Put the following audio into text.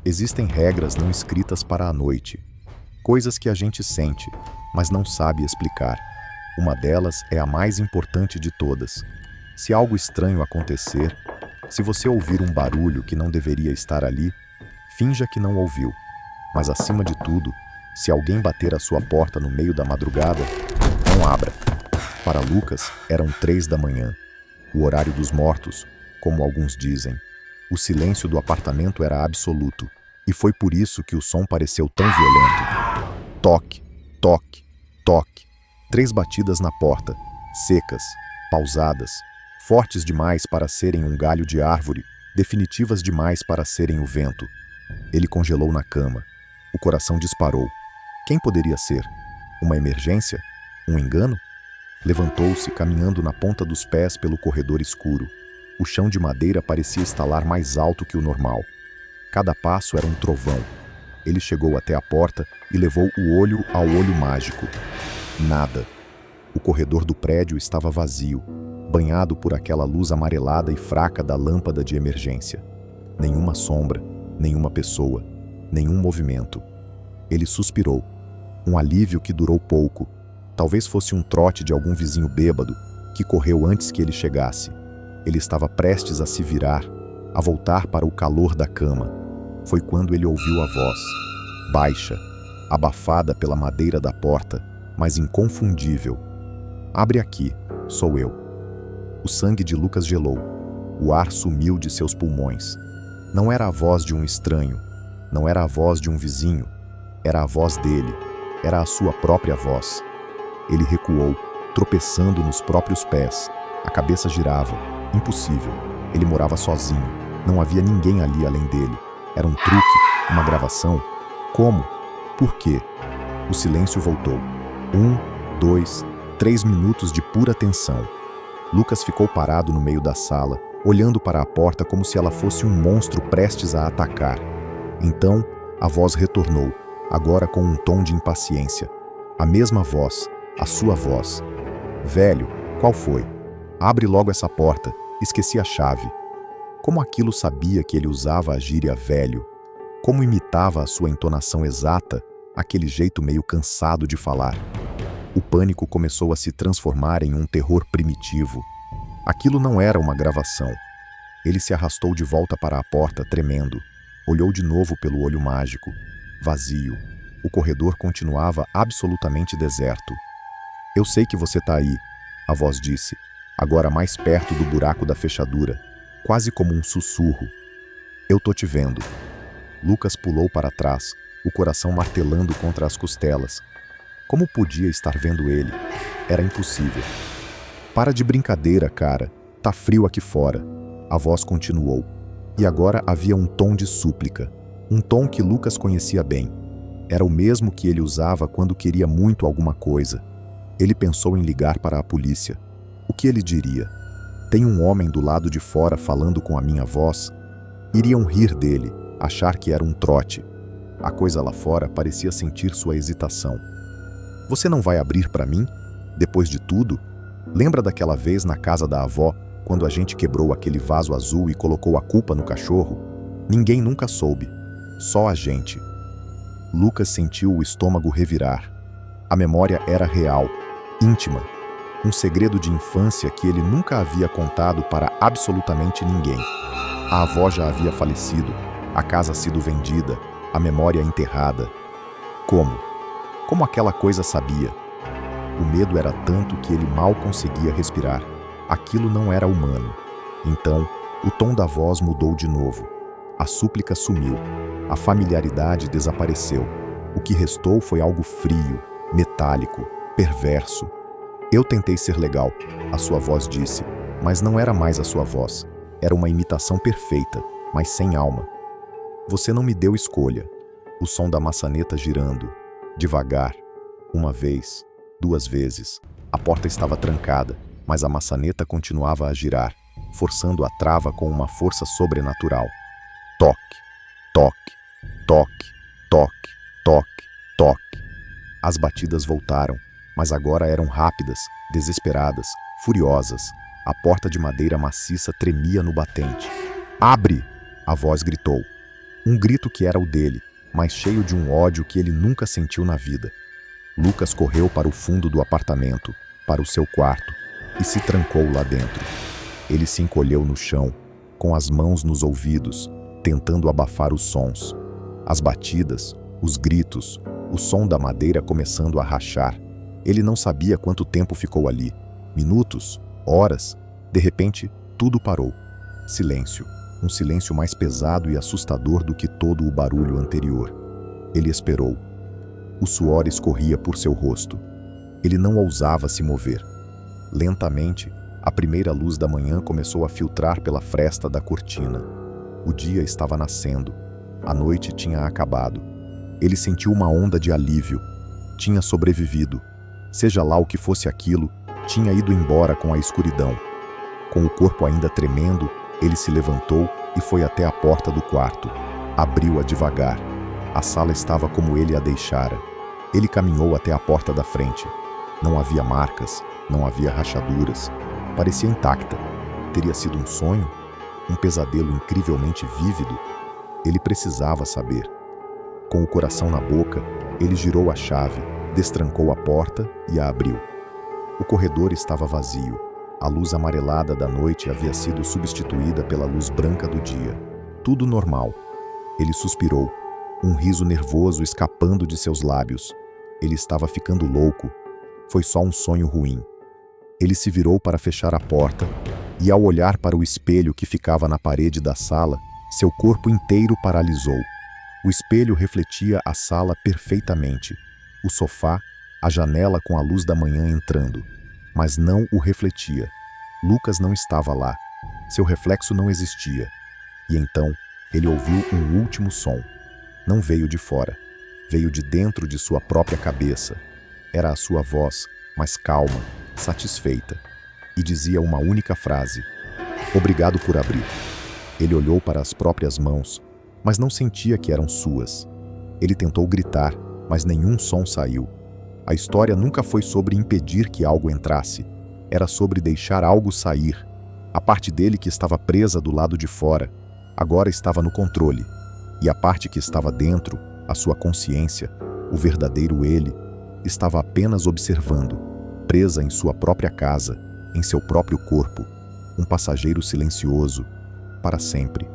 Existem regras não escritas para a noite, coisas que a gente sente, mas não sabe explicar. Uma delas é a mais importante de todas. Se algo estranho acontecer, se você ouvir um barulho que não deveria estar ali, finja que não ouviu. Mas acima de tudo, se alguém bater à sua porta no meio da madrugada, não abra. Para Lucas, eram 3 da manhã, o horário dos mortos, como alguns dizem. O silêncio do apartamento era absoluto, e foi por isso que o som pareceu tão violento. Toque, toque, toque. 3 batidas na porta, secas, pausadas, fortes demais para serem um galho de árvore, definitivas demais para serem o vento. Ele congelou na cama. O coração disparou. Quem poderia ser? Uma emergência? Um engano? Levantou-se, caminhando na ponta dos pés pelo corredor escuro. O chão de madeira parecia estalar mais alto que o normal. Cada passo era um trovão. Ele chegou até a porta e levou o olho ao olho mágico. Nada. O corredor do prédio estava vazio, banhado por aquela luz amarelada e fraca da lâmpada de emergência. Nenhuma sombra, nenhuma pessoa, nenhum movimento. Ele suspirou. Um alívio que durou pouco. Talvez fosse um trote de algum vizinho bêbado que correu antes que ele chegasse. Ele estava prestes a se virar, a voltar para o calor da cama. Foi quando ele ouviu a voz, baixa, abafada pela madeira da porta, mas inconfundível. Abre aqui, sou eu. O sangue de Lucas gelou. O ar sumiu de seus pulmões. Não era a voz de um estranho, não era a voz de um vizinho, era a voz dele, era a sua própria voz. Ele recuou, tropeçando nos próprios pés. A cabeça girava. Impossível. Ele morava sozinho. Não havia ninguém ali além dele. Era um truque, uma gravação. Como? Por quê? O silêncio voltou. 1, 2, 3 minutos de pura tensão. Lucas ficou parado no meio da sala, olhando para a porta como se ela fosse um monstro prestes a atacar. Então, a voz retornou, agora com um tom de impaciência. A mesma voz, a sua voz. Velho, qual foi? Abre logo essa porta, esqueci a chave. Como aquilo sabia que ele usava a gíria velho? Como imitava a sua entonação exata, aquele jeito meio cansado de falar? O pânico começou a se transformar em um terror primitivo. Aquilo não era uma gravação. Ele se arrastou de volta para a porta, tremendo. Olhou de novo pelo olho mágico. Vazio. O corredor continuava absolutamente deserto. Eu sei que você está aí, a voz disse, agora mais perto do buraco da fechadura, quase como um sussurro. Eu tô te vendo. Lucas pulou para trás, o coração martelando contra as costelas. Como podia estar vendo ele? Era impossível. Para de brincadeira, cara. Tá frio aqui fora. A voz continuou. E agora havia um tom de súplica. Um tom que Lucas conhecia bem. Era o mesmo que ele usava quando queria muito alguma coisa. Ele pensou em ligar para a polícia. O que ele diria? Tem um homem do lado de fora falando com a minha voz? Iriam rir dele, achar que era um trote. A coisa lá fora parecia sentir sua hesitação. Você não vai abrir para mim? Depois de tudo? Lembra daquela vez na casa da avó, quando a gente quebrou aquele vaso azul e colocou a culpa no cachorro? Ninguém nunca soube. Só a gente. Lucas sentiu o estômago revirar. A memória era real, íntima. Um segredo de infância que ele nunca havia contado para absolutamente ninguém. A avó já havia falecido, a casa sido vendida, a memória enterrada. Como? Como aquela coisa sabia? O medo era tanto que ele mal conseguia respirar. Aquilo não era humano. Então, o tom da voz mudou de novo. A súplica sumiu. A familiaridade desapareceu. O que restou foi algo frio, metálico, perverso. Eu tentei ser legal, a sua voz disse, mas não era mais a sua voz. Era uma imitação perfeita, mas sem alma. Você não me deu escolha. O som da maçaneta girando. Devagar. Uma vez, 2 vezes. A porta estava trancada, mas a maçaneta continuava a girar, forçando a trava com uma força sobrenatural. Toque, toque, toque, toque, toque, toque. As batidas voltaram, mas agora eram rápidas, desesperadas, furiosas. A porta de madeira maciça tremia no batente. Abre! A voz gritou. Um grito que era o dele, mas cheio de um ódio que ele nunca sentiu na vida. Lucas correu para o fundo do apartamento, para o seu quarto, e se trancou lá dentro. Ele se encolheu no chão, com as mãos nos ouvidos, tentando abafar os sons. As batidas, os gritos, o som da madeira começando a rachar. Ele não sabia quanto tempo ficou ali. Minutos, horas. De repente, tudo parou. Silêncio. Um silêncio mais pesado e assustador do que todo o barulho anterior. Ele esperou. O suor escorria por seu rosto. Ele não ousava se mover. Lentamente, a primeira luz da manhã começou a filtrar pela fresta da cortina. O dia estava nascendo. A noite tinha acabado. Ele sentiu uma onda de alívio. Tinha sobrevivido. Seja lá o que fosse aquilo, tinha ido embora com a escuridão. Com o corpo ainda tremendo, ele se levantou e foi até a porta do quarto. Abriu-a devagar. A sala estava como ele a deixara. Ele caminhou até a porta da frente. Não havia marcas, não havia rachaduras. Parecia intacta. Teria sido um sonho? Um pesadelo incrivelmente vívido? Ele precisava saber. Com o coração na boca, ele girou a chave, destrancou a porta e a abriu. O corredor estava vazio. A luz amarelada da noite havia sido substituída pela luz branca do dia. Tudo normal. Ele suspirou, um riso nervoso escapando de seus lábios. Ele estava ficando louco. Foi só um sonho ruim. Ele se virou para fechar a porta e, ao olhar para o espelho que ficava na parede da sala, seu corpo inteiro paralisou. O espelho refletia a sala perfeitamente. O sofá, a janela com a luz da manhã entrando. Mas não o refletia. Lucas não estava lá. Seu reflexo não existia. E então, ele ouviu um último som. Não veio de fora. Veio de dentro de sua própria cabeça. Era a sua voz, mas calma, satisfeita. E dizia uma única frase: "Obrigado por abrir." Ele olhou para as próprias mãos, mas não sentia que eram suas. Ele tentou gritar, mas nenhum som saiu. A história nunca foi sobre impedir que algo entrasse. Era sobre deixar algo sair. A parte dele que estava presa do lado de fora, agora estava no controle. E a parte que estava dentro, a sua consciência, o verdadeiro ele, estava apenas observando, presa em sua própria casa, em seu próprio corpo, um passageiro silencioso, para sempre.